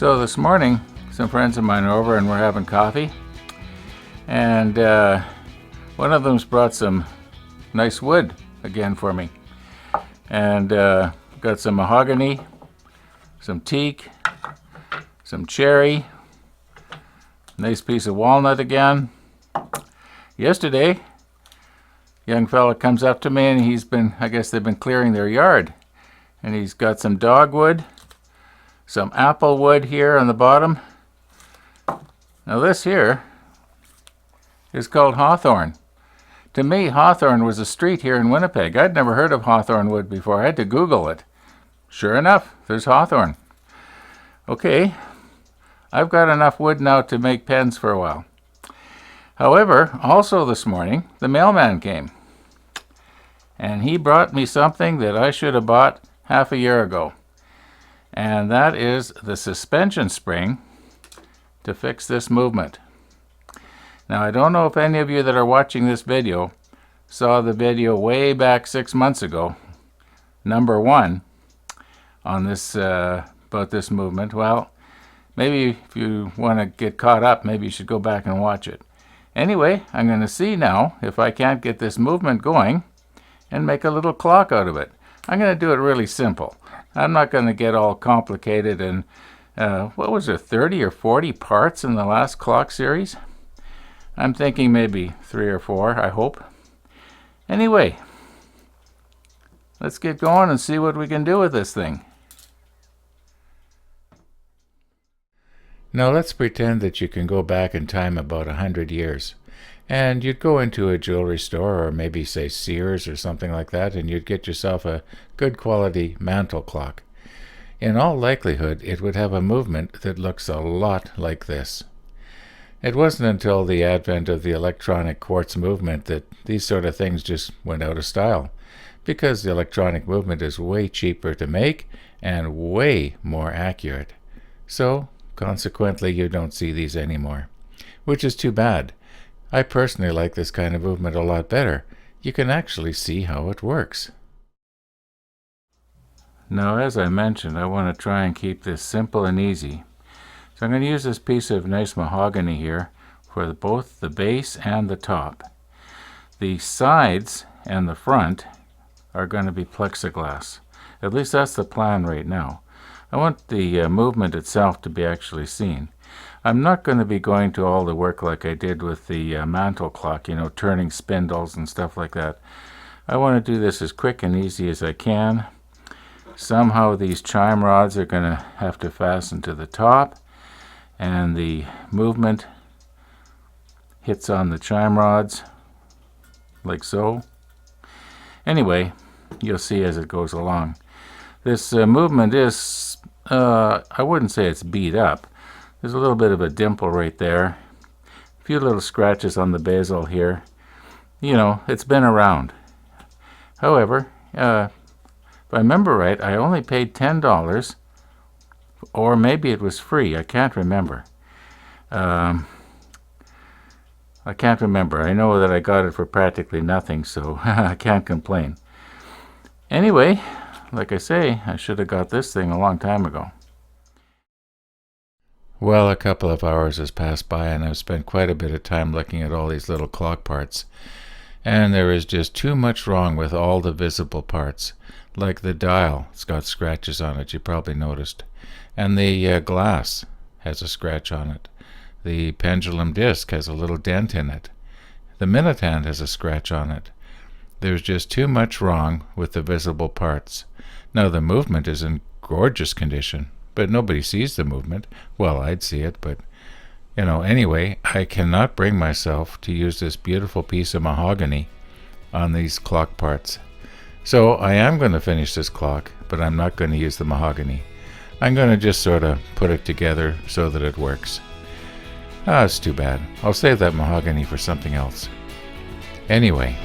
So this morning, some friends of mine are over and we're having coffee. And one of them's brought some nice wood again for me. And got some mahogany, some teak, some cherry, nice piece of walnut again. Yesterday, young fella comes up to me and I guess they've been clearing their yard. And he's got some dogwood, some apple wood here on the bottom. Now this here is called hawthorn. To me, hawthorn was a street here in Winnipeg. I'd never heard of hawthorn wood before. I had to Google it. Sure enough, there's hawthorn. Okay, I've got enough wood now to make pens for a while. However, also this morning, the mailman came. And he brought me something that I should have bought half a year ago. And that is the suspension spring to fix this movement. Now, I don't know if any of you that are watching this video saw the video way back 6 months ago, number 1, on this about this movement. Well, maybe if you want to get caught up, maybe you should go back and watch it. Anyway, I'm going to see now if I can't get this movement going and make a little clock out of it. I'm going to do it really simple. I'm not going to get all complicated and what was there, 30 or 40 parts in the last clock series? I'm thinking maybe 3 or 4, I hope. Anyway, let's get going and see what we can do with this thing. Now let's pretend that you can go back in time about 100 years. And you'd go into a jewelry store, or maybe say Sears or something like that, and you'd get yourself a good quality mantle clock. In all likelihood, it would have a movement that looks a lot like this. It wasn't until the advent of the electronic quartz movement that these sort of things just went out of style, because the electronic movement is way cheaper to make and way more accurate. So, consequently, you don't see these anymore, which is too bad. I personally like this kind of movement a lot better. You can actually see how it works. Now, as I mentioned, I want to try and keep this simple and easy. So I'm going to use this piece of nice mahogany here for both the base and the top. The sides and the front are going to be plexiglass. At least that's the plan right now. I want the movement itself to be actually seen. I'm not going to be going to all the work like I did with the mantle clock, turning spindles and stuff like that. I want to do this as quick and easy as I can. Somehow these chime rods are going to have to fasten to the top, and the movement hits on the chime rods like so. Anyway, you'll see as it goes along. This movement is, I wouldn't say it's beat up. There's a little bit of a dimple right there. A few little scratches on the bezel here. It's been around. However, if I remember right, I only paid $10, or maybe it was free. I can't remember. I can't remember. I know that I got it for practically nothing, so I can't complain. Anyway, like I say, I should have got this thing a long time ago. Well, a couple of hours has passed by and I've spent quite a bit of time looking at all these little clock parts. And there is just too much wrong with all the visible parts. Like the dial, it's got scratches on it, you probably noticed. And the glass has a scratch on it. The pendulum disc has a little dent in it. The minute hand has a scratch on it. There's just too much wrong with the visible parts. Now the movement is in gorgeous condition, but nobody sees the movement. Well, I'd see it, but, anyway, I cannot bring myself to use this beautiful piece of mahogany on these clock parts. So I am going to finish this clock, but I'm not going to use the mahogany. I'm going to just sort of put it together so that it works. It's too bad. I'll save that mahogany for something else. Anyway,